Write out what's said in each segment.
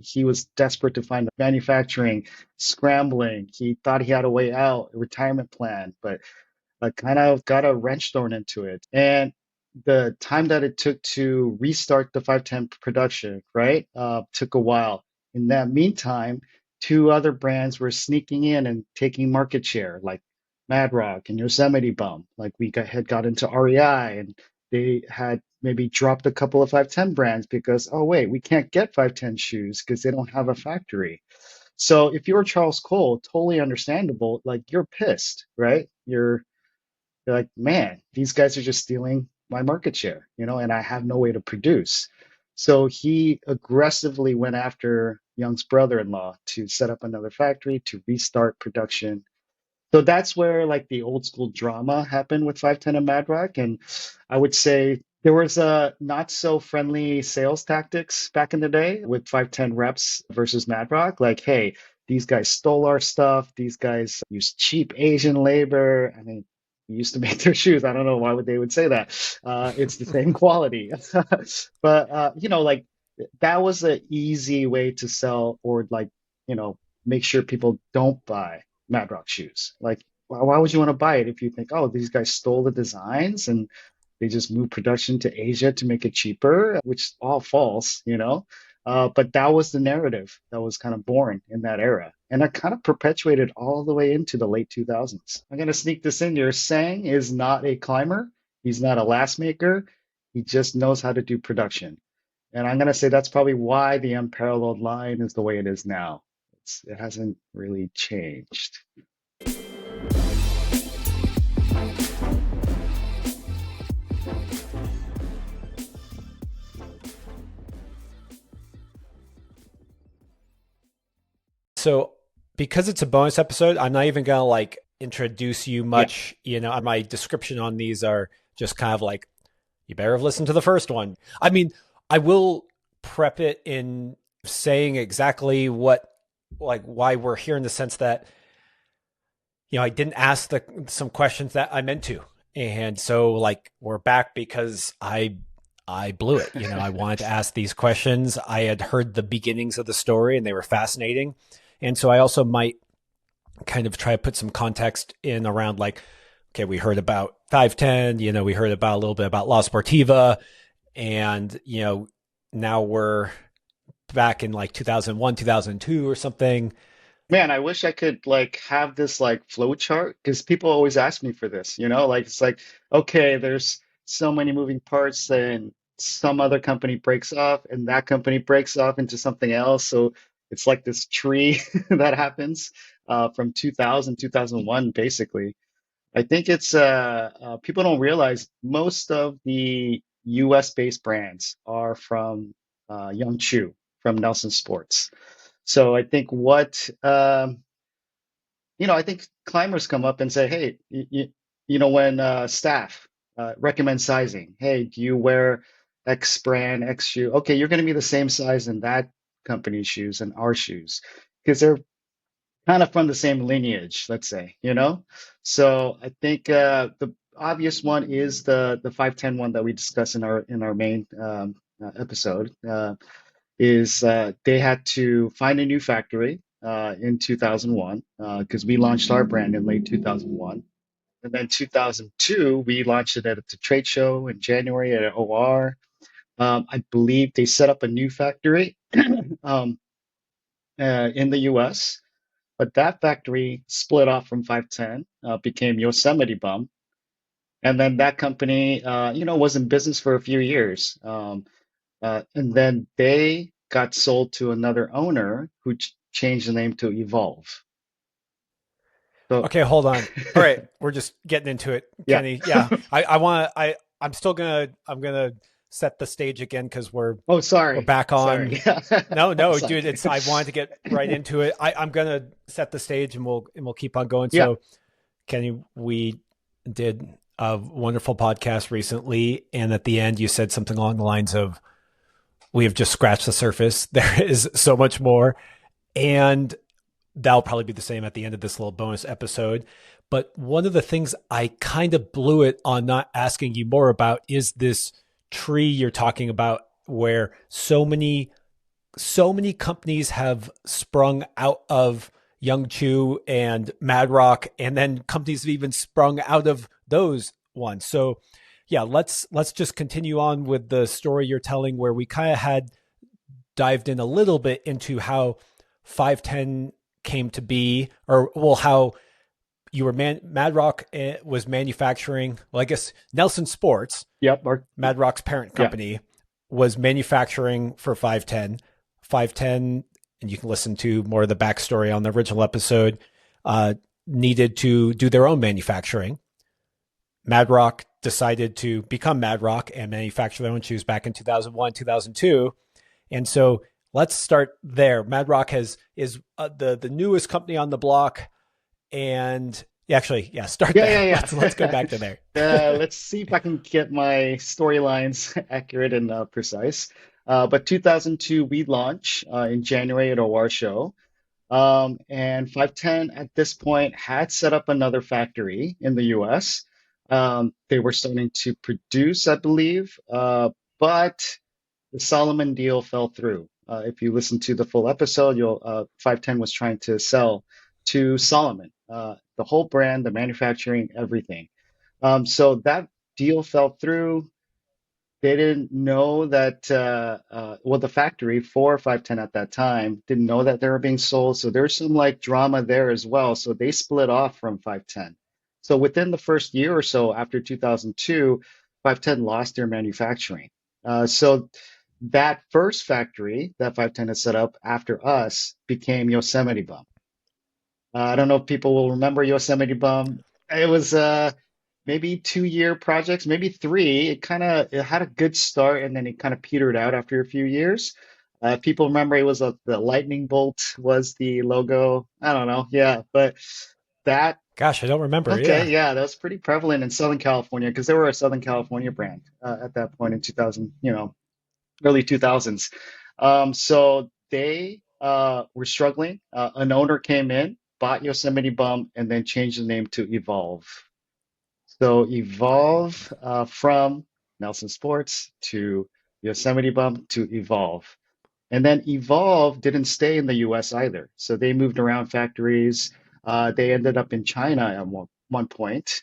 he was desperate to find manufacturing, scrambling. He thought he had a way out, a retirement plan, but kind of got a wrench thrown into it. And the time that it took to restart the 510 production, right, took a while. In that meantime, two other brands were sneaking in and taking market share, like Mad Rock and Yosemite Bum. Like had got into REI, and they had maybe dropped a couple of 510 brands because, oh, wait, we can't get 510 shoes because they don't have a factory. So if you're Charles Cole, totally understandable. Like you're pissed, right? You're like, man, these guys are just stealing my market share, and I have no way to produce. So he aggressively went after Young's brother-in-law to set up another factory to restart production. So that's where like the old school drama happened with 510 and Mad Rock. And I would say there was a not so friendly sales tactics back in the day with 510 reps versus Mad Rock. Like, hey, these guys stole our stuff. These guys use cheap Asian labor. I mean, we used to make their shoes. I don't know why would they would say that. It's the same quality. But like that was an easy way to sell or like, make sure people don't buy Mad Rock shoes. Like, why would you want to buy it if you think, oh, these guys stole the designs and they just moved production to Asia to make it cheaper, which is all false. But that was the narrative that was kind of born in that era. And it kind of perpetuated all the way into the late 2000s. I'm going to sneak this in here. Sang is not a climber. He's not a last maker. He just knows how to do production. And I'm going to say that's probably why the Unparalleled line is the way it is now. It hasn't really changed. So because it's a bonus episode, I'm not even going to like introduce you much. My description on these are just kind of like, you better have listened to the first one. I mean, I will prep it in saying exactly why we're here, in the sense that, I didn't ask some questions that I meant to. And so like, we're back because I blew it. I wanted to ask these questions. I had heard the beginnings of the story and they were fascinating. And so I also might kind of try to put some context in around like, okay, we heard about 510, we heard about a little bit about La Sportiva, and, now we're back in like 2001, 2002 or something. Man, I wish I could like have this like flow chart because people always ask me for this, like it's like, okay, there's so many moving parts and some other company breaks off and that company breaks off into something else. So it's like this tree that happens from 2000, 2001, basically. I think it's people don't realize most of the US based brands are from Young Chu from Nelson Sports. So I think I think climbers come up and say, hey, when staff recommend sizing, hey, do you wear X brand, X shoe? Okay, you're going to be the same size in that company's shoes and our shoes because they're kind of from the same lineage, let's say. So I think the obvious one is the 510 one that we discussed in our main episode. Is they had to find a new factory in 2001 because we launched our brand in late 2001. And then 2002, we launched it at a trade show in January at OR. I believe they set up a new factory in the US, but that factory split off from 510, became Yosemite Bum. And then that company, was in business for a few years. And then they got sold to another owner who changed the name to Evolv. So, okay, hold on. All right, we're just getting into it, Kenny. Yeah, I'm gonna set the stage again because we're back on. Sorry. No, dude. I wanted to get right into it. I'm gonna set the stage and we'll keep on going. Yeah. So, Kenny, we did a wonderful podcast recently, and at the end you said something along the lines of, we have just scratched the surface. There is so much more. And that'll probably be the same at the end of this little bonus episode. But one of the things I kind of blew it on not asking you more about is this tree you're talking about, where so many so many companies have sprung out of Young Chu and Mad Rock, and then companies have even sprung out of those ones. So yeah, let's just continue on with the story you're telling, where we kind of had dived in a little bit into how 510 came to be, or well, how you were Mad Rock was manufacturing. Well, I guess Nelson Sports, Yep. Or, Mad Rock's parent yeah. company, was manufacturing for 510. 510, and you can listen to more of the backstory on the original episode, needed to do their own manufacturing. Mad Rock decided to become Mad Rock and manufacture their own shoes back in 2001, 2002. And so let's start there. Mad Rock is the newest company on the block, and actually, yeah, start Yeah, there. yeah, Let's go back to there. let's see if I can get my storylines accurate and precise. But 2002, we launch in January at a war show. And 510 at this point had set up another factory in the US. They were starting to produce, I believe, but the Solomon deal fell through. If you listen to the full episode, you'll 510 was trying to sell to Solomon, the whole brand, the manufacturing, everything. So that deal fell through. They didn't know that, well, the factory for 510 at that time didn't know that they were being sold. So there's some like drama there as well. So they split off from 510. So within the first year or so after 2002, 510 lost their manufacturing. So that first factory that 510 had set up after us became Yosemite Bum. I don't know if people will remember Yosemite Bum. It was maybe 2 year projects, maybe three. It had a good start and then it kind of petered out after a few years. People remember it was the lightning bolt was the logo. I don't know. Yeah, but that Gosh, I don't remember. okay, Yeah. yeah, that was pretty prevalent in Southern California because they were a Southern California brand at that point in 2000, early 2000s. So they were struggling. An owner came in, bought Yosemite Bum, and then changed the name to Evolv. So Evolv from Nelson Sports to Yosemite Bum to Evolv. And then Evolv didn't stay in the US either. So they moved around factories. They ended up in China at one point.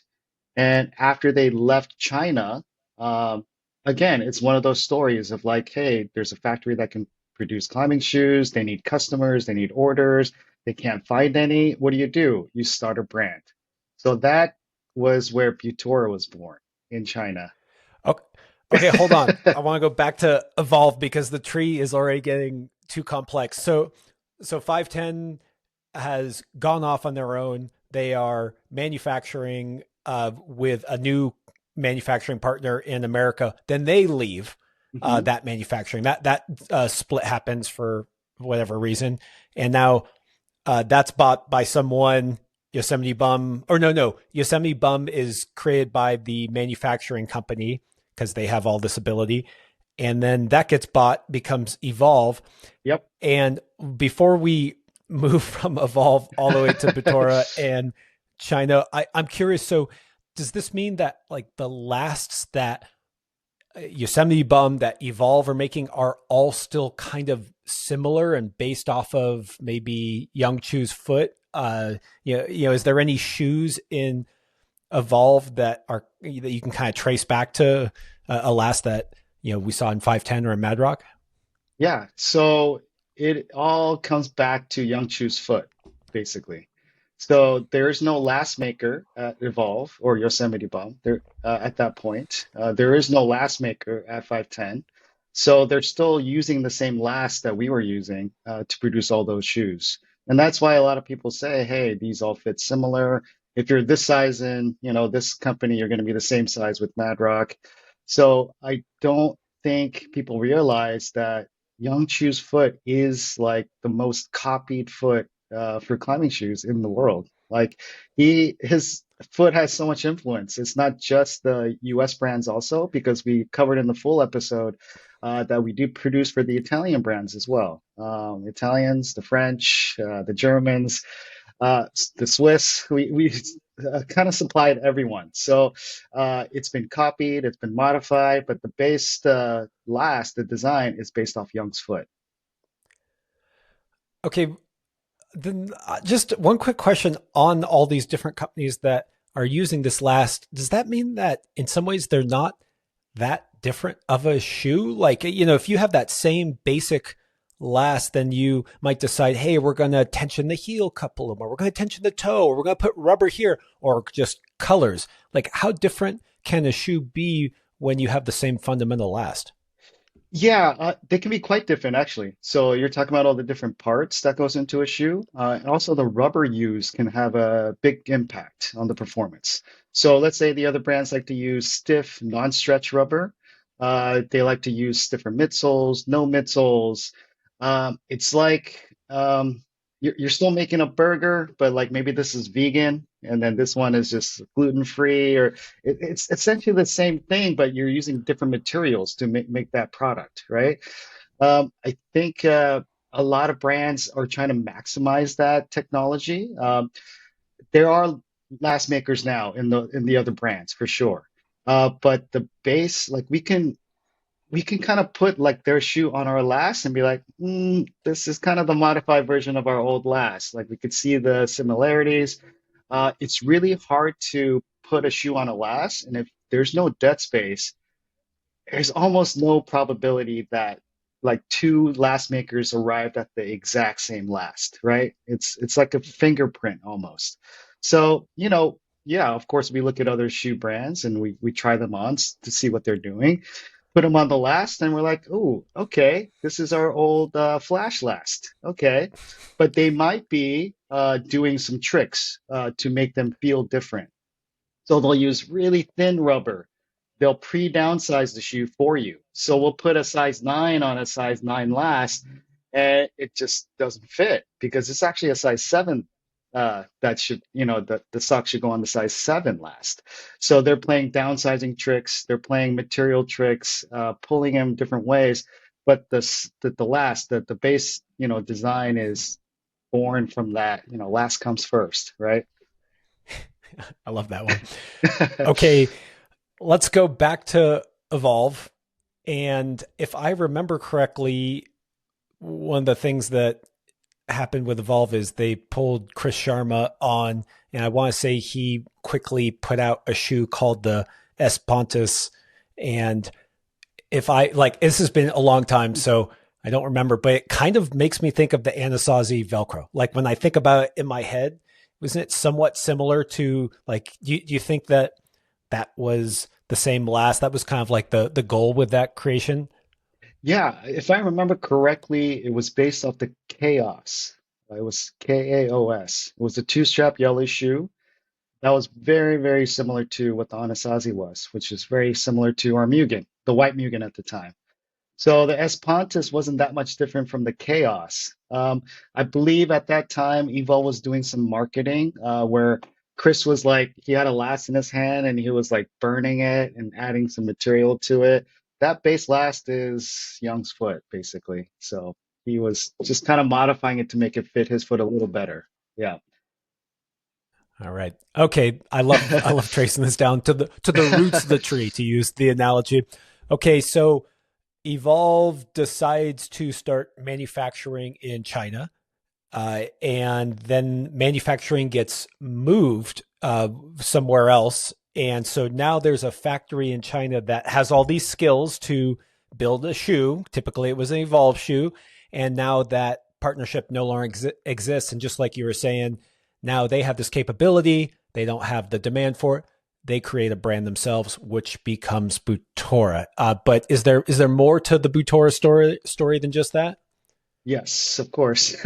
And after they left China, um, again, it's one of those stories of like, hey, there's a factory that can produce climbing shoes. They need customers, they need orders. They can't find any. What do? You start a brand. So that was where Butora was born in China. Okay. Okay, hold on. I want to go back to Evolve because the tree is already getting too complex. So 510 has gone off on their own. They are manufacturing with a new manufacturing partner in America. Then they leave Hmm. that manufacturing. That split happens for whatever reason, and now that's bought by someone. Yosemite Bum, or no, Yosemite Bum is created by the manufacturing company because they have all this ability, and then that gets bought, becomes Evolve. Yep. And before we move from Evolve all the way to Butora and China, I'm curious. So, does this mean that like the lasts that Yosemite Bum that Evolve are making are all still kind of similar and based off of maybe Young Chu's foot? Is there any shoes in Evolve that you can kind of trace back to a last that we saw in 510 or in Mad Rock? Yeah. So it all comes back to Young Chu's foot, basically. So there's no last maker at Evolve or Yosemite Bum there at that point. There is no last maker at 510. So they're still using the same last that we were using to produce all those shoes. And that's why a lot of people say, hey, these all fit similar. If you're this size in, this company, you're going to be the same size with Mad Rock. So I don't think people realize that Young Chu's foot is like the most copied foot for climbing shoes in the world. Like his foot has so much influence. It's not just the US brands also, because we covered in the full episode that we do produce for the Italian brands as well. Italians, the French, the Germans, the Swiss, we kind of supplied everyone. So it's been copied, it's been modified, but the base last, the design is based off Young's foot. Okay, then just one quick question on all these different companies that are using this last. Does that mean that in some ways they're not that different of a shoe? Like, if you have that same basic last, then you might decide, hey, we're going to tension the heel couple more, we're going to tension the toe, or we're going to put rubber here, or just colors. Like, how different can a shoe be when you have the same fundamental last? Yeah, they can be quite different actually. So you're talking about all the different parts that goes into a shoe, and also the rubber used can have a big impact on the performance. So let's say the other brands like to use stiff, non-stretch rubber. They like to use stiffer midsoles, no midsoles. It's like you're still making a burger, but like maybe this is vegan, and then this one is just gluten-free, or it's essentially the same thing, but you're using different materials to make that product, right? I think a lot of brands are trying to maximize that technology. There are last makers now in the other brands for sure, but the base, like we can kind of put like their shoe on our last and be like, this is kind of the modified version of our old last. Like we could see the similarities. It's really hard to put a shoe on a last, and if there's no dead space, there's almost no probability that like two last makers arrived at the exact same last, right? It's like a fingerprint almost. So, yeah, of course we look at other shoe brands and we try them on to see what they're doing, put them on the last, and we're like, oh, okay, this is our old Flash last. Okay. But they might be doing some tricks to make them feel different. So they'll use really thin rubber. They'll pre-downsize the shoe for you. So we'll put a size 9 on a size 9 last, and it just doesn't fit because it's actually a size 7 that should, the sock should go on the size 7 last. So they're playing downsizing tricks, they're playing material tricks, pulling them different ways. But the last, the base, design is born from that, last comes first, right? I love that one. Okay, let's go back to Evolve. And if I remember correctly, one of the things that happened with Evolve is they pulled Chris Sharma on, and I want to say he quickly put out a shoe called the S Pontus. And if I like, this has been a long time, so I don't remember, but it kind of makes me think of the Anasazi Velcro. Like when I think about it in my head, wasn't it somewhat similar to like, do you think that that was the same last? That was kind of like the goal with that creation. Yeah, if I remember correctly, it was based off the Chaos. It was Kaos. It was a two-strap yellow shoe that was very, very similar to what the Anasazi was, which is very similar to our Mugen, the white Mugen at the time. So the Espontus wasn't that much different from the Chaos. I believe at that time, Evo was doing some marketing where Chris was like, he had a last in his hand and he was like burning it and adding some material to it. That base last is Young's foot, basically. So he was just kind of modifying it to make it fit his foot a little better. Yeah. All right. Okay. I love tracing this down to the roots of the tree, to use the analogy. Okay, so Evolve decides to start manufacturing in China, and then manufacturing gets moved somewhere else. And so now there's a factory in China that has all these skills to build a shoe. Typically, it was an Evolve shoe. And now that partnership no longer exists. And just like you were saying, now they have this capability. They don't have the demand for it. They create a brand themselves, which becomes Butora. But is there more to the Butora story than just that? Yes, of course.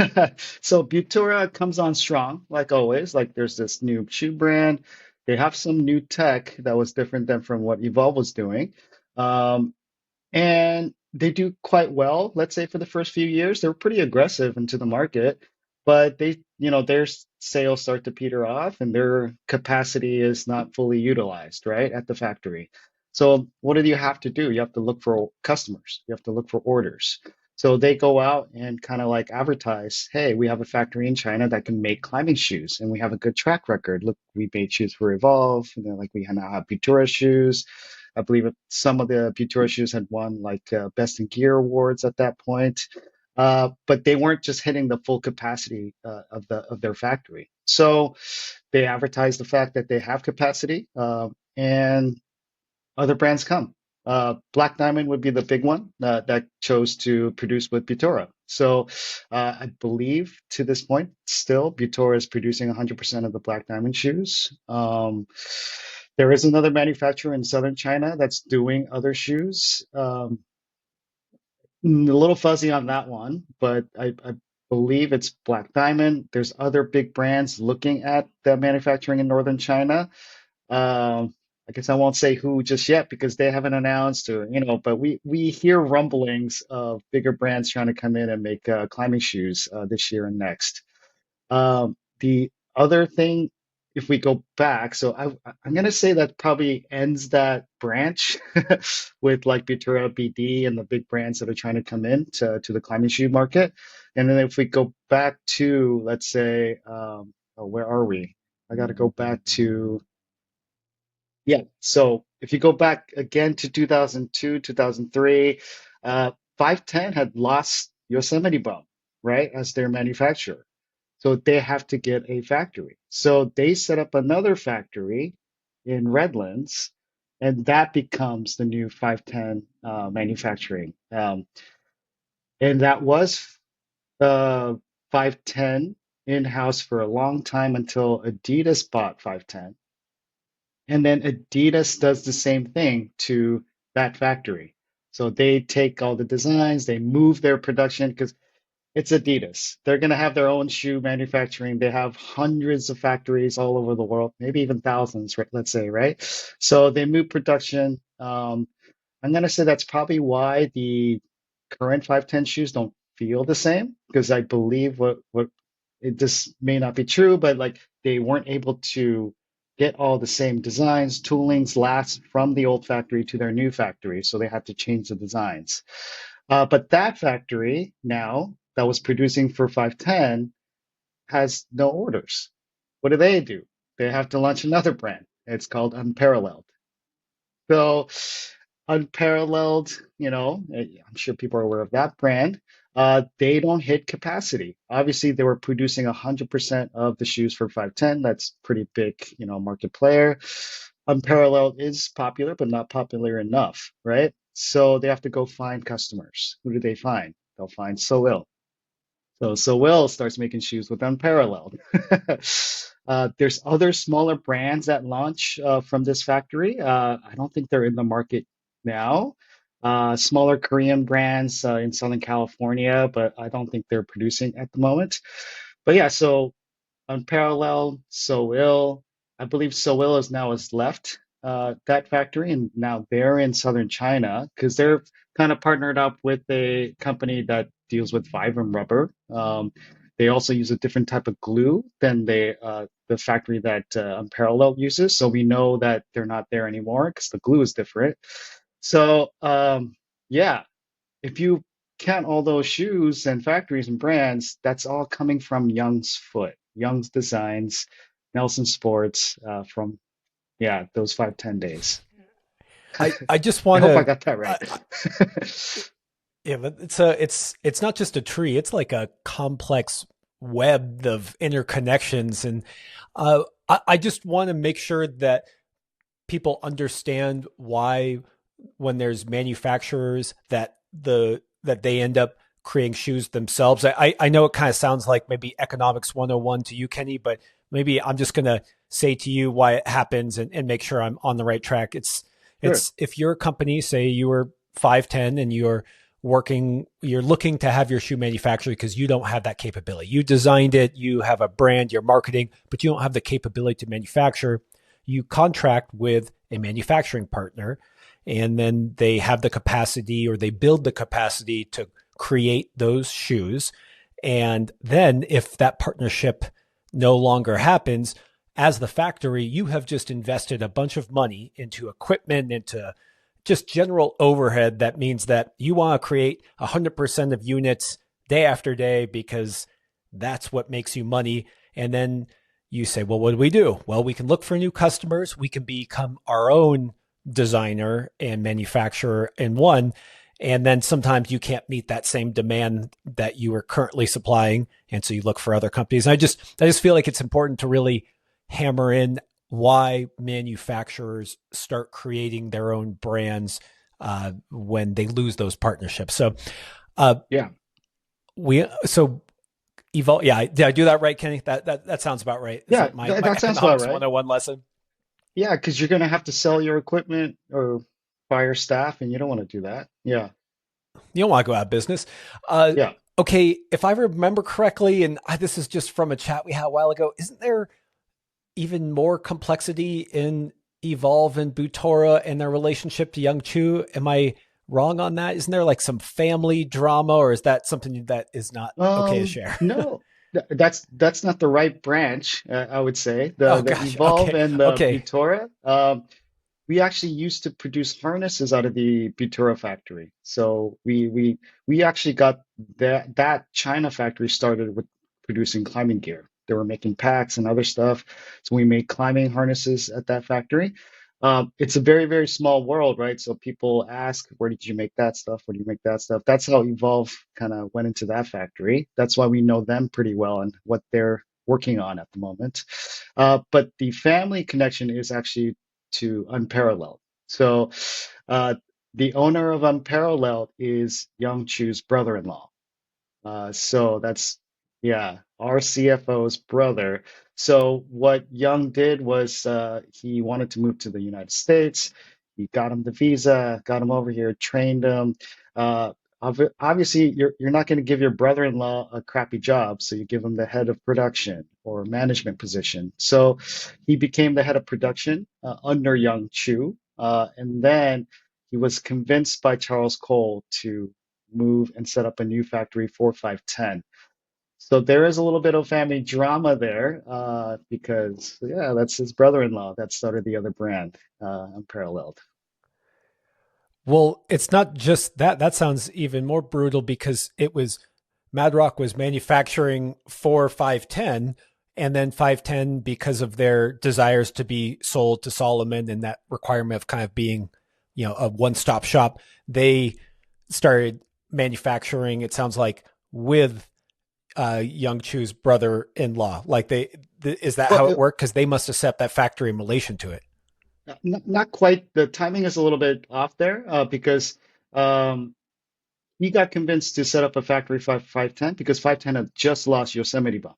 So Butora comes on strong, like always. Like there's this new shoe brand. They have some new tech that was different than from what Evolve was doing. Um, and they do quite well. Let's say for the first few years, they were pretty aggressive into the market, but their sales start to peter off and their capacity is not fully utilized, right, at the factory. So what do you have to do? You have to look for customers. You have to look for orders. So they go out and kind of like advertise, hey, we have a factory in China that can make climbing shoes and we have a good track record. Look, we made shoes for Evolve, and then like we now have Butura shoes. I believe some of the Butora shoes had won like Best in Gear awards at that point. but they weren't just hitting the full capacity of their factory. So they advertise the fact that they have capacity, and other brands come. Black Diamond would be the big one that chose to produce with Butora. So I believe to this point, still, Butora is producing 100% of the Black Diamond shoes. There is another manufacturer in southern China that's doing other shoes. A little fuzzy on that one, but I believe it's Black Diamond. There's other big brands looking at the manufacturing in northern China. I guess I won't say who just yet because they haven't announced, or but we hear rumblings of bigger brands trying to come in and make climbing shoes this year and next. The other thing, if we go back, so I'm going to say that probably ends that branch with like Butora, BD, and the big brands that are trying to come in to the climbing shoe market. And then if we go back to, let's say, where are we? I got to go back to, yeah. So if you go back again to 2002, 2003, 510 had lost Yosemite Bum, right, as their manufacturer. So they have to get a factory. So they set up another factory in Redlands, and that becomes the new 510 manufacturing. And that was 510 in-house for a long time until Adidas bought 510. And then Adidas does the same thing to that factory. So they take all the designs, they move their production because it's Adidas. They're going to have their own shoe manufacturing. They have hundreds of factories all over the world, maybe even thousands, right, let's say, right? So they move production. I'm going to say that's probably why the current 510 shoes don't feel the same, because I believe what it just may not be true, but like they weren't able to get all the same designs, toolings, last from the old factory to their new factory, so they had to change the designs. But that factory now that was producing for 510 has no orders. What do? They have to launch another brand. It's called Unparalleled. So Unparalleled, I'm sure people are aware of that brand. They don't hit capacity. Obviously, they were producing 100% of the shoes for 510. That's pretty big, market player. Unparalleled is popular, but not popular enough, right? So they have to go find customers. Who do they find? They'll find Soil. So Will starts making shoes with Unparalleled. There's other smaller brands that launch from this factory. I don't think they're in the market now. Smaller Korean brands in Southern California, but I don't think they're producing at the moment. But yeah, so Unparalleled, Soil. I believe Soil is now has left that factory, and now they're in southern China because they're kind of partnered up with a company that deals with Vibram rubber. They also use a different type of glue than the factory that Unparalleled uses. So we know that they're not there anymore because the glue is different. So yeah, if you count all those shoes and factories and brands, that's all coming from Young's Foot, Young's Designs, Nelson Sports, from yeah, those 510 days. I just I want hope I to got that right. yeah, but it's not just a tree. It's like a complex web of interconnections, and I just want to make sure that people understand why when there's manufacturers that they end up creating shoes themselves. I know it kind of sounds like maybe economics 101 to you, Kenny, but maybe I'm just going to say to you why it happens and make sure I'm on the right track. It's Sure. if you're a company, say you were 510 and you're looking to have your shoe manufactured because you don't have that capability. You designed it, you have a brand, you're marketing, but you don't have the capability to manufacture. You contract with a manufacturing partner, and then they have the capacity, or they build the capacity to create those shoes. And then if that partnership no longer happens, as the factory, you have just invested a bunch of money into equipment, into just general overhead. That means that you want to create 100% of units day after day because that's what makes you money. And then you say, well, what do we do? Well, we can look for new customers. We can become our own designer and manufacturer in one. And then sometimes you can't meet that same demand that you are currently supplying. And so you look for other companies. I just feel like it's important to really hammer in why manufacturers start creating their own brands when they lose those partnerships. So, uh, Yeah. so Evolv. Yeah, did I do that right, Kenny? That sounds about right. Is Yeah, it my that sounds about economics right. 101 lesson? Yeah, because you're going to have to sell your equipment or fire staff, and you don't want to do that. Yeah. You don't want to go out of business. Uh, Yeah. okay, if I remember correctly, and this is just from a chat we had a while ago, isn't there even more complexity in Evolv and Butora and their relationship to Young Chu? Am I wrong on that? Isn't there like some family drama, or is that something that is not okay to share? No, that's not the right branch, I would say. Oh The gosh. Evolve Okay. and the Okay. Butora. We actually used to produce harnesses out of the Butora factory. So we actually got that China factory started with producing climbing gear. They were making packs and other stuff. So we made climbing harnesses at that factory. It's a very, very small world, right? So people ask, where did you make that stuff? Where do you make that stuff? That's how Evolve kind of went into that factory. That's why we know them pretty well and what they're working on at the moment. But the family connection is actually to Unparalleled. So uh, the owner of Unparalleled is Young Chu's brother-in-law. So that's, yeah, our CFO's brother. So what Young did was he wanted to move to the United States. He got him the visa, got him over here, trained him. Uh, Obviously, you're not going to give your brother-in-law a crappy job, so you give him the head of production or management position. So he became the head of production under Young Chu, and then he was convinced by Charles Cole to move and set up a new factory 4510. So there is a little bit of family drama there because, yeah, that's his brother-in-law that started the other brand, Unparalleled. Well, it's not just that. That sounds even more brutal because it was Madrock was manufacturing for 510, and then 510, because of their desires to be sold to Solomon and that requirement of kind of being, a one-stop shop, they started manufacturing, it sounds like, with Young Chu's brother-in-law. Like is that Well, how it worked? Because they must have set that factory in relation to it. not quite. The timing is a little bit off there because um, he got convinced to set up a factory 510 because 510 had just lost Yosemite Bum.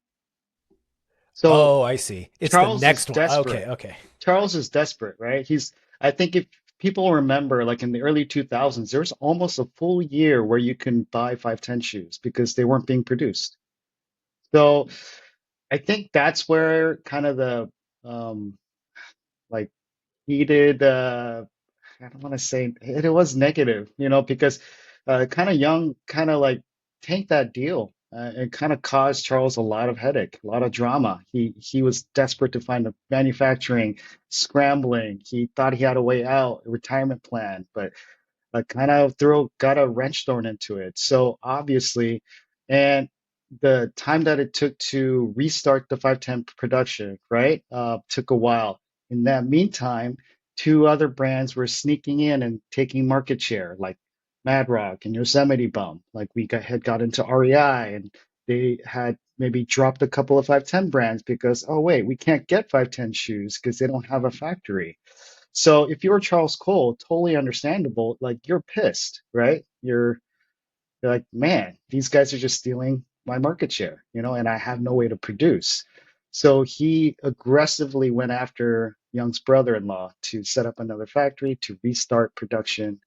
So Oh, I see. It's the Charles is next one. Okay, desperate. okay. Charles is desperate, right? I think if people remember, like in the early 2000s, there was almost a full year where you can buy 510 shoes because they weren't being produced. So I think that's where kind of the like heated, I don't want to say it was negative, because kind of Young kind of like tanked that deal. It kind of caused Charles a lot of headache, a lot of drama. He was desperate to find a manufacturing, scrambling. He thought he had a way out, a retirement plan, but kind of throw got a wrench thrown into it. So obviously, and the time that it took to restart the 510 production, right, took a while. In that meantime, two other brands were sneaking in and taking market share, like Mad Rock and Yosemite Bum. Like had got into REI and they had maybe dropped a couple of 510 brands because, oh, wait, we can't get 510 shoes because they don't have a factory. So if you're Charles Cole, totally understandable. Like you're pissed, right? You're like, man, these guys are just stealing my market share, and I have no way to produce. So he aggressively went after Young's brother-in-law to set up another factory to restart production.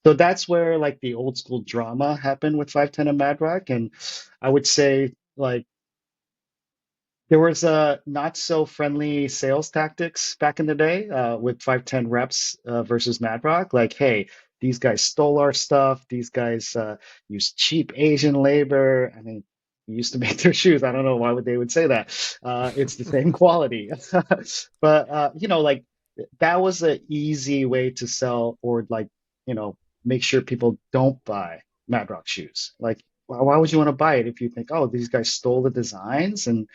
So that's where like the old school drama happened with 510 and Mad Rock. And I would say like there was a not so friendly sales tactics back in the day with 510 reps versus Mad Rock. Like, hey, these guys stole our stuff. These guys use cheap Asian labor. I mean, we used to make their shoes. I don't know why would they would say that. It's the same quality. But like that was an easy way to sell or like, you know, make sure people don't buy Mad Rock shoes. Like, why would you want to buy it if you think, oh, these guys stole the designs and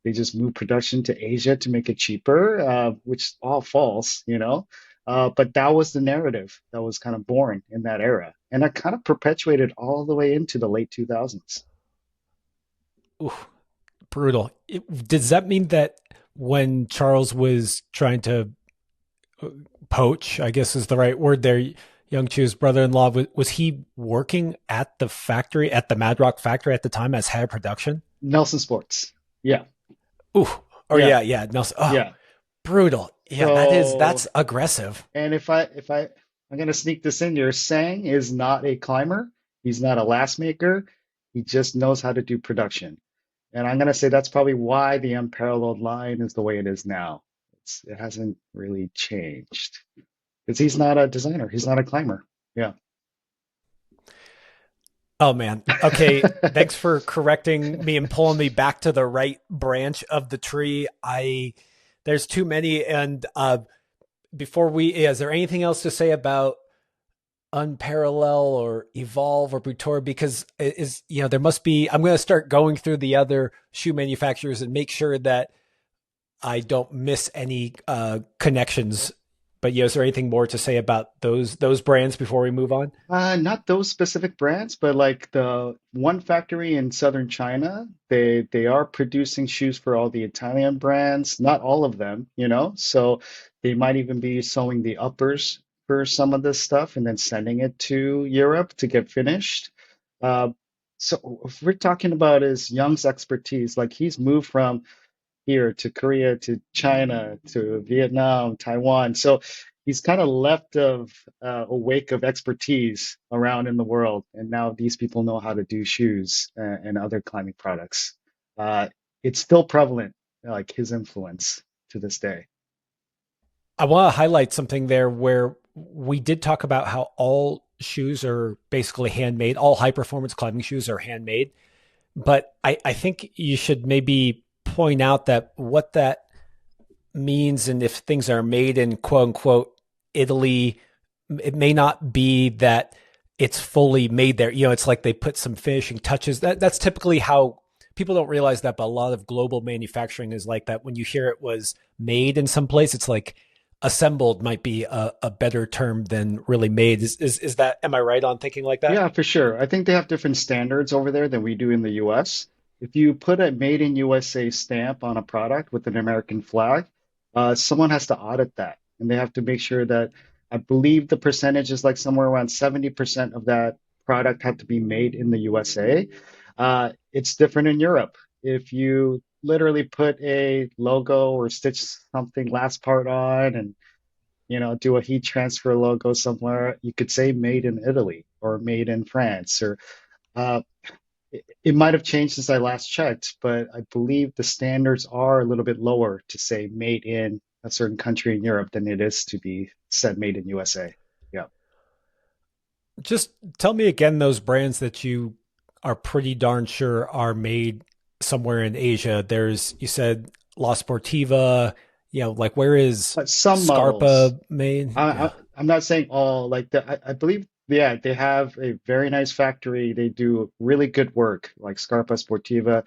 they just moved production to Asia to make it cheaper, which is all false. But that was the narrative that was kind of born in that era. And that kind of perpetuated all the way into the late 2000s. Ooh, brutal. Does that mean that when Charles was trying to poach, I guess is the right word there, Young Chu's brother-in-law, was he working at the factory, at the Mad Rock factory at the time as head of production? Nelson Sports. Yeah. Ooh, oh Yeah. yeah, Nelson. Oh, Yeah. brutal. Yeah, that's So, aggressive. and I'm gonna sneak this in here. Sang is not a climber. He's not a last maker. He just knows how to do production. And I'm gonna say that's probably why the unparalleled line is the way it is now. It hasn't really changed because he's not a designer. He's not a climber. Yeah. Oh man. Okay, thanks for correcting me and pulling me back to the right branch of the tree. I There's too many. And before we, is there anything else to say about Unparallel or Evolv or Butora? Because there must be. I'm going to start going through the other shoe manufacturers and make sure that I don't miss any connections. But is there anything more to say about those brands before we move on? Not those specific brands, but like the one factory in southern China, they are producing shoes for all the Italian brands, not all of them, So they might even be sewing the uppers for some of this stuff and then sending it to Europe to get finished. Uh, so if we're talking about his Young's expertise, like he's moved from here to Korea to China to Vietnam, Taiwan. So he's kind of left of a wake of expertise around in the world, and now these people know how to do shoes and other climbing products. Uh, it's still prevalent, like his influence to this day. I want to highlight something there where we did talk about how all shoes are basically handmade. All high performance climbing shoes are handmade. But I think you should maybe point out that what that means, and if things are made in quote unquote Italy, it may not be that it's fully made there. It's like they put some finishing touches. That's typically how people don't realize that, but a lot of global manufacturing is like that. When you hear it was made in some place, it's like assembled might be a better term than really made. Is that, am I right on thinking like that? Yeah, for sure. I think they have different standards over there than we do in the US. If you put a made in USA stamp on a product with an American flag, someone has to audit that. And they have to make sure that I believe the percentage is like somewhere around 70% of that product had to be made in the USA. It's different in Europe. If you literally put a logo or stitch something last part on and do a heat transfer logo somewhere. You could say made in Italy or made in France, or uh, it might have changed since I last checked, but I believe the standards are a little bit lower to say made in a certain country in Europe than it is to be said made in USA. Yeah. Just tell me again those brands that you are pretty darn sure are made somewhere in Asia. You said La Sportiva, like where is But some models. Scarpa made? I, Yeah. I, I'm not saying all like the, I believe, yeah, they have a very nice factory. They do really good work, like Scarpa Sportiva.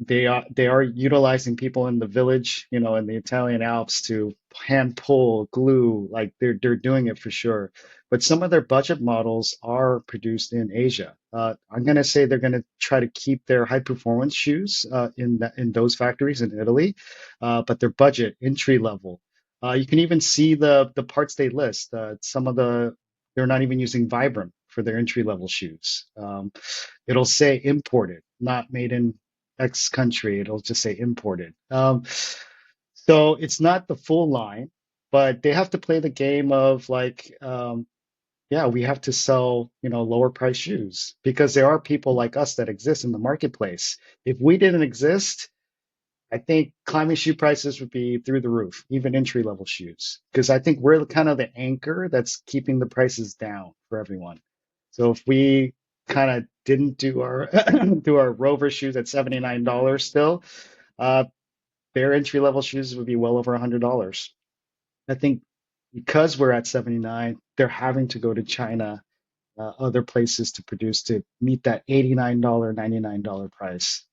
They are utilizing people in the village, in the Italian Alps to hand pull, glue, like they're doing it for sure. But some of their budget models are produced in Asia. I'm gonna say they're gonna try to keep their high performance shoes in those factories in Italy, but their budget entry level. You can even see the parts they list. Some of they're not even using Vibram for their entry level shoes. It'll say imported, not made in X country. It'll just say imported. So it's not the full line, but they have to play the game of like, yeah, we have to sell, lower price shoes because there are people like us that exist in the marketplace. If we didn't exist, I think climbing shoe prices would be through the roof, even entry level shoes, because I think we're kind of the anchor that's keeping the prices down for everyone. So if we kind of didn't do our do our Rover shoes at $79 still, uh, their entry level shoes would be well over $100. I think because we're at 79, they're having to go to China, other places to produce to meet that $89, $99 price,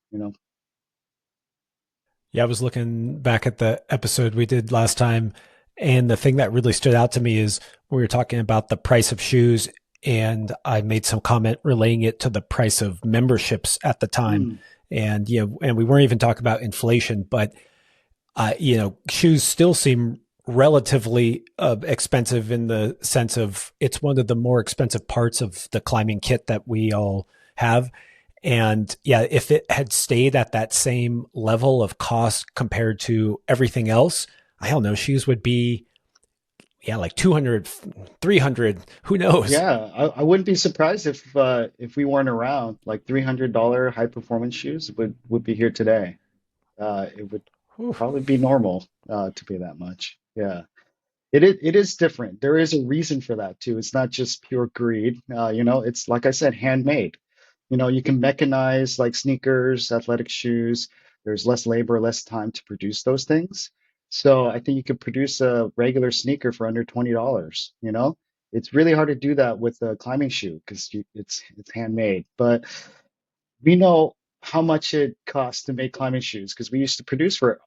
Yeah, I was looking back at the episode we did last time, and the thing that really stood out to me is we were talking about the price of shoes. and I made some comment relaying it to the price of memberships at the time. Mm, And, and we weren't even talking about inflation, but, shoes still seem relatively expensive in the sense of it's one of the more expensive parts of the climbing kit that we all have. And yeah, if it had stayed at that same level of cost compared to everything else, I don't know, shoes would be, yeah, like 200, 300, who knows? yeah, I wouldn't be surprised if we weren't around. Like $300 high performance shoes would be here today. It would Whew. probably be normal to pay that much. Yeah. It is different. There is a reason for that too. It's not just pure greed. It's like I said, handmade. You can mechanize like sneakers, athletic shoes. There's less labor, less time to produce those things. So I think you could produce a regular sneaker for under $20. It's really hard to do that with a climbing shoe because it's handmade. But we know how much it costs to make climbing shoes because we used to produce for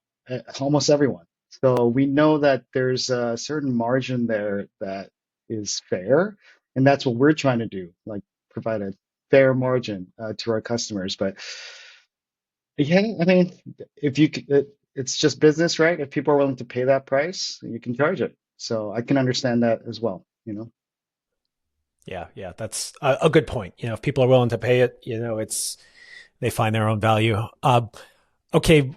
almost everyone. So we know that there's a certain margin there that is fair, and that's what we're trying to do, like provide a fair margin to our customers. But yeah, I mean, if you it's just business, right? If people are willing to pay that price, you can charge it. So I can understand that as well. Yeah, yeah, that's a good point. If people are willing to pay it, it's they find their own value. Okay,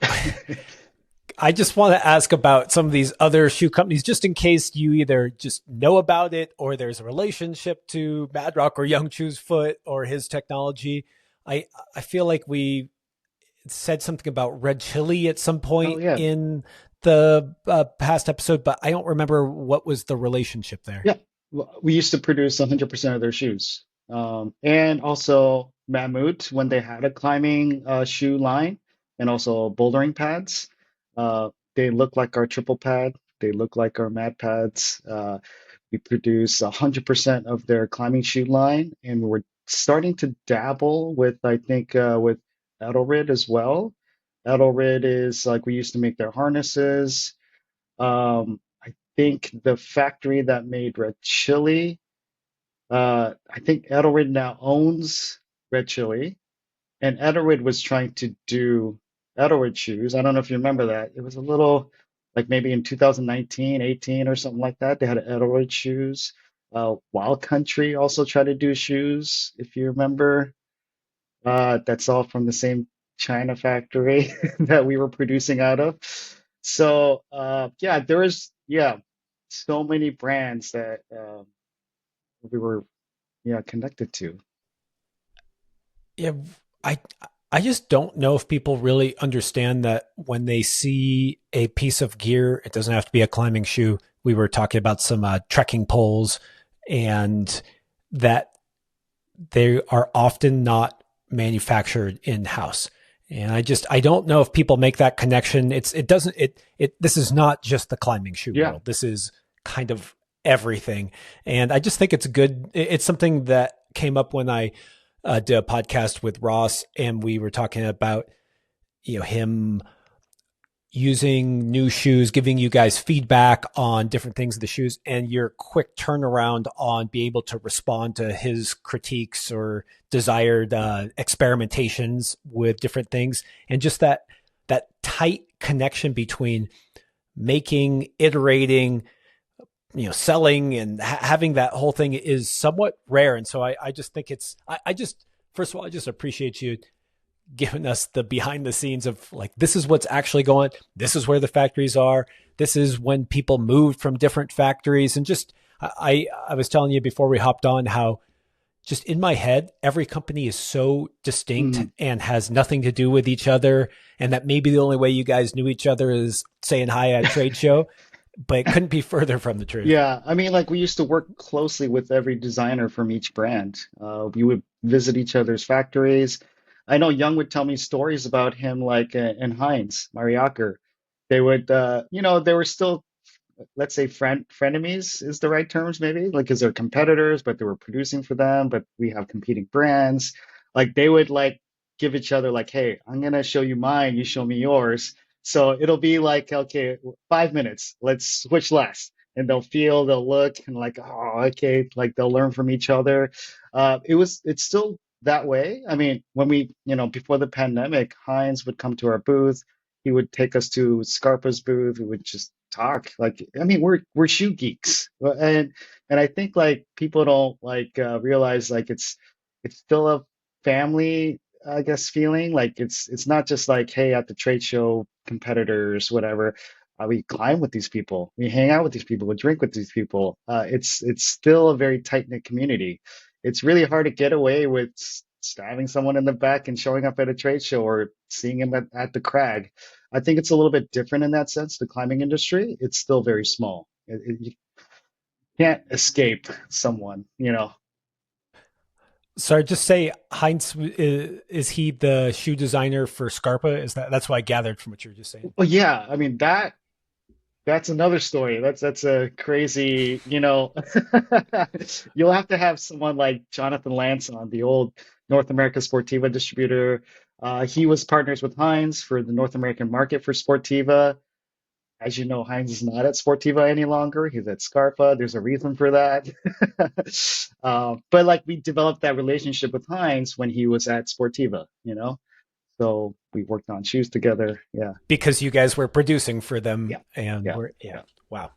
I just want to ask about some of these other shoe companies, just in case you either just know about it or there's a relationship to Mad Rock or Young Chu's Foot or his technology. I I feel like we said something about red chili at some Oh point yeah. in the past episode, but I don't remember what was the relationship there. Yeah, well, we used to produce 100% of their shoes. And also Mammut, when they had a climbing shoe line and also bouldering pads, they look like our triple pad. They look like our mat pads. We produce 100% of their climbing shoe line, and we're starting to dabble with, I think, with Edelrid as well. Edelrid is like we used to make their harnesses. I think the factory that made Red Chili, I think Edelrid now owns Red Chili, and Edelrid was trying to do Edelrid shoes. I don't know if you remember that. It was a little like maybe in 2019, 18 or something like that. They had Edelrid shoes. Wild Country also tried to do shoes, if you remember. That's all from the same China factory that we were producing out of. So yeah, there is so many brands that we were connected to. Yeah, I I just don't know if people really understand that when they see a piece of gear, it doesn't have to be a climbing shoe. We were talking about some trekking poles, and that they are often not manufactured in house. And I don't know if people make that connection. It doesn't this is not just the climbing shoe Yeah. world. This is kind of everything. And I just think it's good. It's something that came up when I did a podcast with Ross, and we were talking about him using new shoes, giving you guys feedback on different things of the shoes, and your quick turnaround on being able to respond to his critiques or desired experimentations with different things, and just that tight connection between making, iterating, selling, and having that whole thing is somewhat rare. And so I just think I just, first of all, I just appreciate you giving us the behind the scenes of like, this is what's actually going, this is where the factories are. This is when people moved from different factories. And just, I was telling you before we hopped on how just in my head, every company is so distinct Mm. and has nothing to do with each other. And that maybe the only way you guys knew each other is saying hi at a trade show, but it couldn't be further from the truth. Yeah, I mean, like we used to work closely with every designer from each brand. We would visit each other's factories. I know Young would tell me stories about him, like in Heinz, Mariaker. They would, they were still, let's say, frenemies is the right terms, maybe, like because they're competitors, but they were producing for them. But we have competing brands. Like they would like give each other, like, "Hey, I'm gonna show you mine, you show me yours." So it'll be like, okay, 5 minutes. Let's switch last. and they'll look and like, oh, okay, like they'll learn from each other. It's still that way. I mean, when before the pandemic, Heinz would come to our booth. He would take us to Scarpa's booth. We would just talk. Like, I mean, we're shoe geeks, and I think like people don't like realize like it's still a family, I guess, feeling. Like it's not just like, hey, at the trade show, competitors, whatever. We climb with these people, we hang out with these people, we drink with these people. It's still a very tight knit community. It's really hard to get away with stabbing someone in the back and showing up at a trade show or seeing him at the crag. I think it's a little bit different in that sense. The climbing industry, it's still very small. You can't escape someone. So just say Heinz is he the shoe designer for Scarpa? Is that's what I gathered from what you were just saying? Well, yeah, I mean that's another story. That's a crazy. You'll have to have someone like Jonathan Lance on, the old North America Sportiva distributor. He was partners with Heinz for the North American market for Sportiva. As you know, Heinz is not at Sportiva any longer. He's at Scarpa. There's a reason for that. But like we developed that relationship with Heinz when he was at Sportiva. So we worked on shoes together. Yeah. Because you guys were producing for them, Yeah. and Yeah. we're yeah. Yeah. Wow.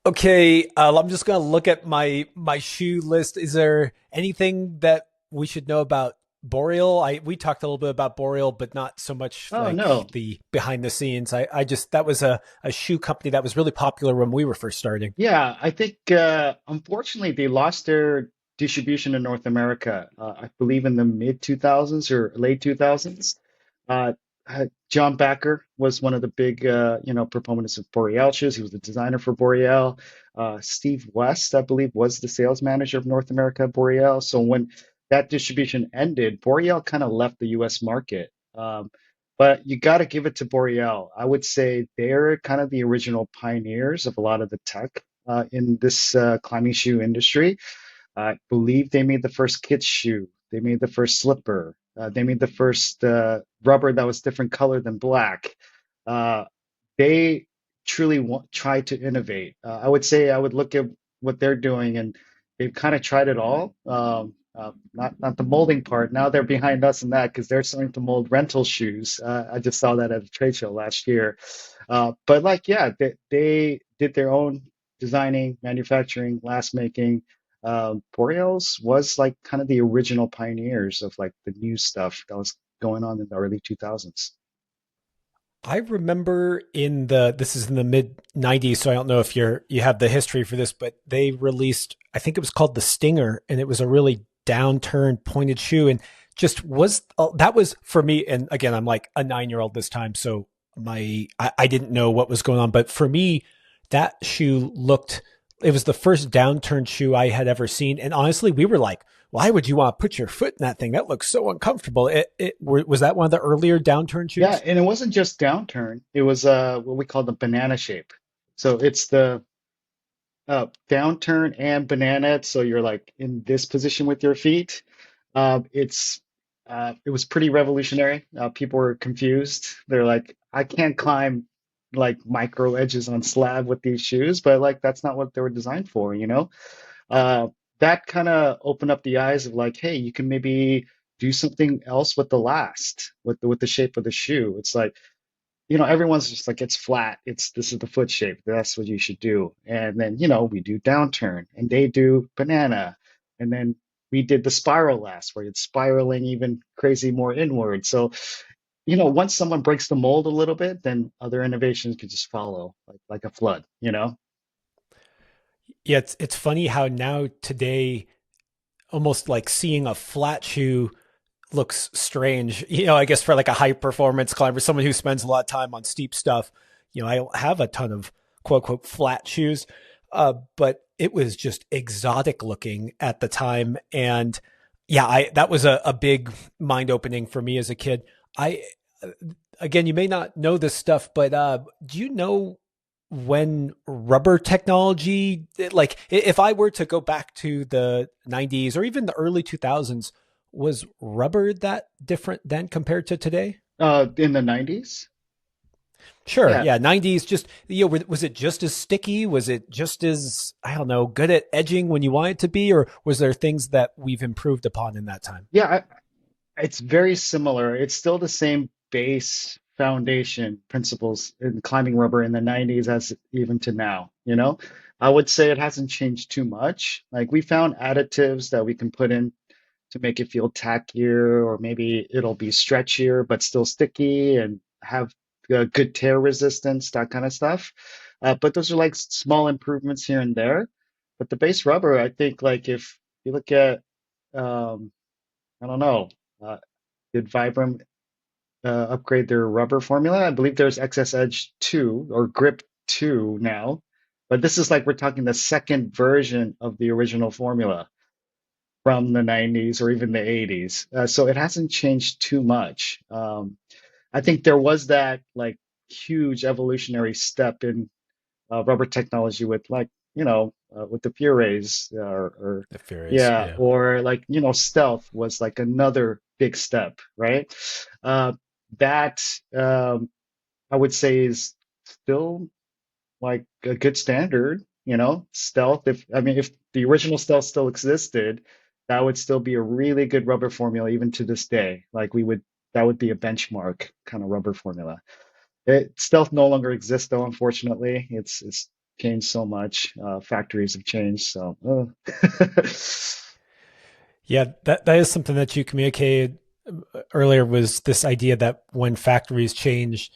Okay, I'm just gonna look at my shoe list. Is there anything that we should know about Boreal? We talked a little bit about Boreal, but not so much Oh like no. the behind the scenes. I just that was a shoe company that was really popular when we were first starting. Yeah, I think unfortunately they lost their distribution in North America. I believe in the mid 2000s or late 2000s. Uh, John Backer was one of the big proponents of Boreal shoes. He was the designer for Boreal. Steve West, I believe, was the sales manager of North America Boreal. So when that distribution ended, Boreal kind of left the U.S. market. But you got to give it to Boreal. I would say they're kind of the original pioneers of a lot of the tech in this climbing shoe industry. I believe they made the first kids shoe. They made the first slipper. They made the first rubber that was different color than black. Uh, they truly tried to innovate. I would say I would look at what they're doing, and they've kind of tried it all. Not the molding part. Now they're behind us in that because they're starting to mold rental shoes. I just saw that at a trade show last year. But like, yeah, they did their own designing, manufacturing, glass making. Boreals was like kind of the original pioneers of like the new stuff that was going on in the early 2000s. I remember this is in the mid '90s, so I don't know if you have the history for this, but they released, I think it was called the Stinger, and it was a really downturned pointed shoe, and just was that was for me. And again, I'm like a 9-year-old this time, so I didn't know what was going on, but for me, that shoe looked. It was the first downturned shoe I had ever seen, and honestly, we were like, why would you want to put your foot in that thing? That looks so uncomfortable. Was that one of the earlier downturn Yeah, shoes? and it wasn't just downturn. It was what we call the banana shape. So it's the downturn and banana. So you're like in this position with your feet. It was pretty revolutionary. People were confused. They're like, I can't climb like micro edges on slab with these shoes, but like that's not what they were designed for. Uh, that kind of opened up the eyes of like, hey, you can maybe do something else with the last, with the shape of the shoe. It's like, everyone's just like, it's flat. This is the foot shape. That's what you should do. And then, we do downturn and they do banana. And then we did the spiral last where it's spiraling even crazy more inward. So, once someone breaks the mold a little bit, then other innovations could just follow like a flood. Yeah, it's funny how now today, almost like seeing a flat shoe looks strange. I guess for like a high performance climber, someone who spends a lot of time on steep stuff, I don't have a ton of quote unquote flat shoes, but it was just exotic looking at the time. And yeah, that was a big mind opening for me as a kid. I Again, you may not know this stuff, but do you know when rubber technology, like if I were to go back to the '90s or even the early 2000s, was rubber that different then compared to today? In the 90s? Sure. Yeah, Yeah. 90s just, was it just as sticky? Was it just as, I don't know, good at edging when you want it to be? Or was there things that we've improved upon in that time? yeah, it's very similar. It's still the same base foundation principles in climbing rubber in the 90s as even to now, you know? I would say it hasn't changed too much. Like we found additives that we can put in to make it feel tackier, or maybe it'll be stretchier but still sticky and have good tear resistance, that kind of stuff. But those are like small improvements here and there. But the base rubber, I think, like if you look at, um, I don't know, uh, did Vibram upgrade their rubber formula? I believe there's XS Edge 2 or Grip 2 now. But this is like we're talking the second version of the original formula from the 90s or even the 80s. So it hasn't changed too much. I think there was that like huge evolutionary step in rubber technology with like, with the Purays or The Furies. yeah, Yeah. or like, stealth was like another big step, right? Uh, that I would say is still like a good standard, stealth. If the original stealth still existed, that would still be a really good rubber formula even to this day. That would be a benchmark kind of rubber formula. Stealth no longer exists though, unfortunately. It's changed so much. Factories have changed, so Yeah. That is something that you communicated earlier, was this idea that when factories change,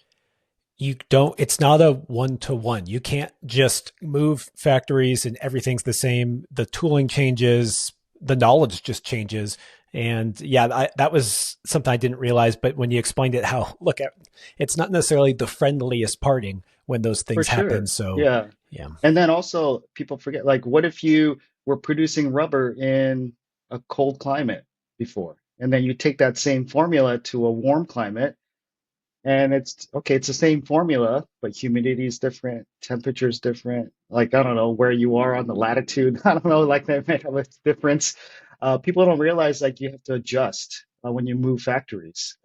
it's not a one to one. You can't just move factories and everything's the same. The tooling changes, the knowledge just changes. And yeah, that was something I didn't realize. But when you explained it, it's not necessarily the friendliest parting when those for things happen. sure. So Yeah. yeah, And then also people forget, like, what if you were producing rubber in a cold climate before, and then you take that same formula to a warm climate, and it's okay, it's the same formula, but humidity is different, temperature is different. Like, I don't know where you are on the latitude. I don't know, like that may have a difference. People don't realize like you have to adjust when you move factories.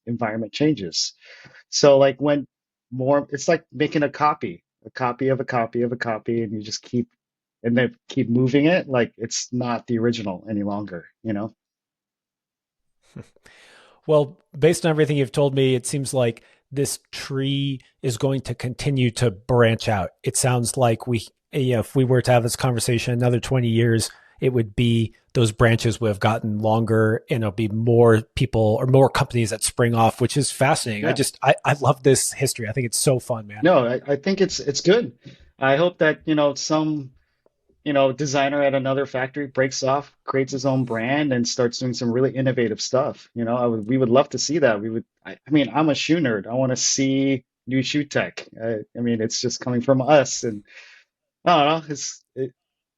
Environment changes. So like when more, it's like making a copy of a copy of a copy, and you just keep moving it. Like it's not the original any longer, you know? well, based on everything you've told me, it seems like this tree is going to continue to branch out. It sounds like if we were to have this conversation another 20 years, it would be those branches would have gotten longer and there'll be more people or more companies that spring off, which is fascinating. Yeah. I love this history. I think it's so fun, man. No, I think it's good. I hope that, some, designer at another factory breaks off, creates his own brand, and starts doing some really innovative stuff. We would love to see that. I'm a shoe nerd. I want to see new shoe tech. It's just coming from us, and I don't know.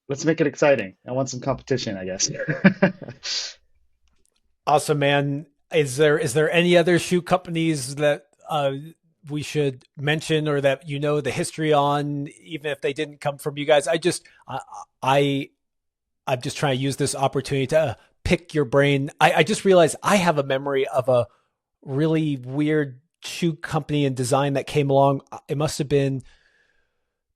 Let's make it exciting. I want some competition, I guess. Awesome, man. Is there any other shoe companies that we should mention, or that the history on, even if they didn't come from you guys? I I'm just trying to use this opportunity to pick your brain. I just realized I have a memory of a really weird shoe company and design that came along. It must have been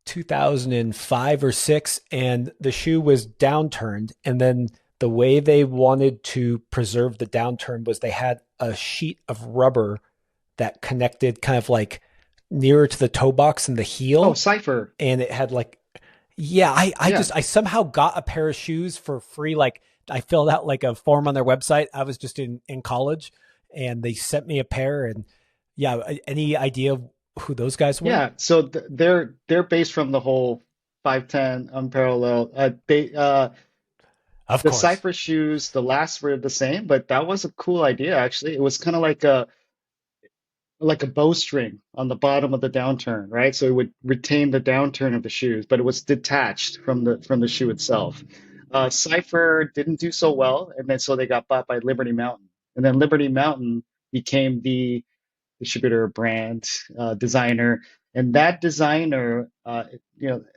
2005 or 6, and the shoe was downturned, and then the way they wanted to preserve the downturn was they had a sheet of rubber that connected kind of like nearer to the toe box and the Oh, heel, Cypher. and it had like, yeah, Yeah. I somehow got a pair of shoes for free. Like I filled out like a form on their website. I was just in college, and they sent me a pair. And yeah, any idea who those guys were? Yeah. So they're based from the whole 510 unparalleled. Of The course. Cypher shoes, the last were the same, but that was a cool idea actually. It was kind of like a bowstring on the bottom of the downturn, right? So it would retain the downturn of the shoes, but it was detached from the shoe itself. Cypher didn't do so well, and then so they got bought by Liberty Mountain, and then Liberty Mountain became the distributor, brand, designer, and that designer, at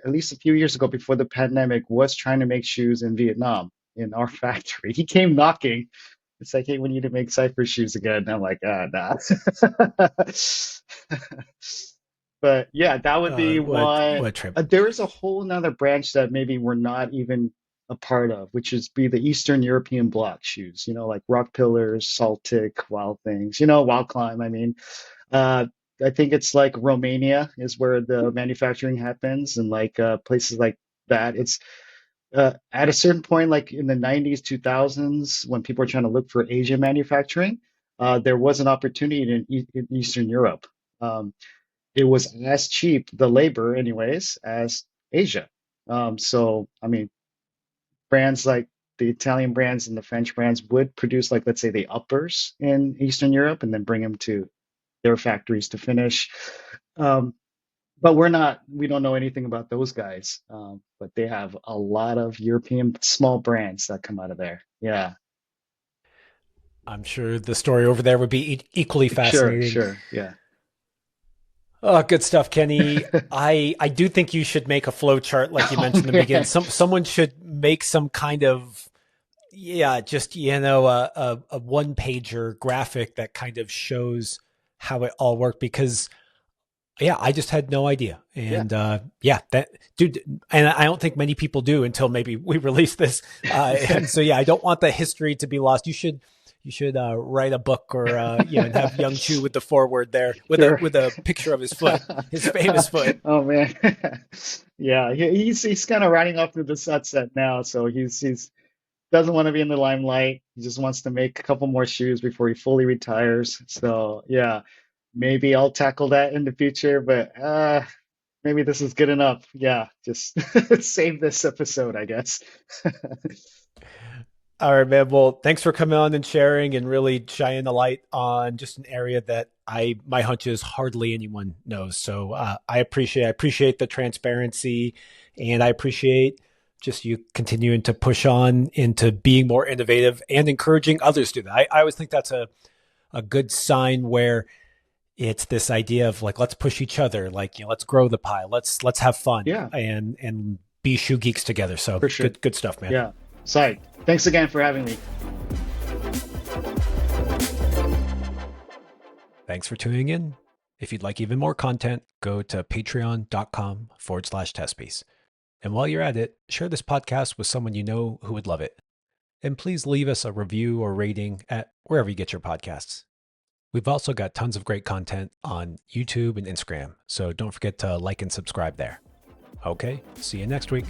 least a few years ago before the pandemic, was trying to make shoes in Vietnam in our factory. He came knocking, It's like, hey, we need to make Cypher shoes again. And I'm like, ah, nah. But yeah, that would be What one. a trip. There is a whole another branch that maybe we're not even a part of, which is be the Eastern European block shoes, like rock pillars, Saltic, wild things, wild climb. I mean, uh, I think it's like Romania is where the manufacturing happens, and like places like that. It's at a certain point, like in the 90s, 2000s, when people were trying to look for Asian manufacturing, there was an opportunity in Eastern Europe. Um, it was as cheap, the labor, anyways, as Asia. So, I mean, brands like the Italian brands and the French brands would produce, like, let's say, the uppers in Eastern Europe and then bring them to their factories to finish. Um, but we don't know anything about those guys. But they have a lot of European small brands that come out of there. Yeah, I'm sure the story over there would be equally sure, fascinating. sure. Yeah. Oh, good stuff, Kenny. I do think you should make a flow chart like you Oh, mentioned in the beginning. man. Someone should make some kind of, yeah, just a one pager graphic that kind of shows how it all worked, because yeah, I just had no idea. Yeah, And yeah, that dude, and I don't think many people do until maybe we release this. And so yeah, I don't want the history to be lost. You should write a book, or and have Young Chu with the foreword there with a sure. picture of his foot, his famous foot. Oh man. Yeah, he's kind of riding off to the sunset now, so he's doesn't want to be in the limelight. He just wants to make a couple more shoes before he fully retires. So yeah, maybe I'll tackle that in the future, but maybe this is good enough. Yeah, just save this episode, I guess. All right, man. Well, thanks for coming on and sharing and really shining the light on just an area that my hunch is hardly anyone knows. So I appreciate the transparency, and I appreciate just you continuing to push on into being more innovative and encouraging others to do that. I always think that's a good sign, where it's this idea of like, let's push each other, like, let's grow the pie, let's have fun Yeah, and be shoe geeks together. So for sure. good stuff, man. Yeah. Psyched. Thanks again for having me. Thanks for tuning in. If you'd like even more content, go to patreon.com/testpiece. And while you're at it, share this podcast with someone you know who would love it. And please leave us a review or rating at wherever you get your podcasts. We've also got tons of great content on YouTube and Instagram, so don't forget to like and subscribe there. Okay, see you next week.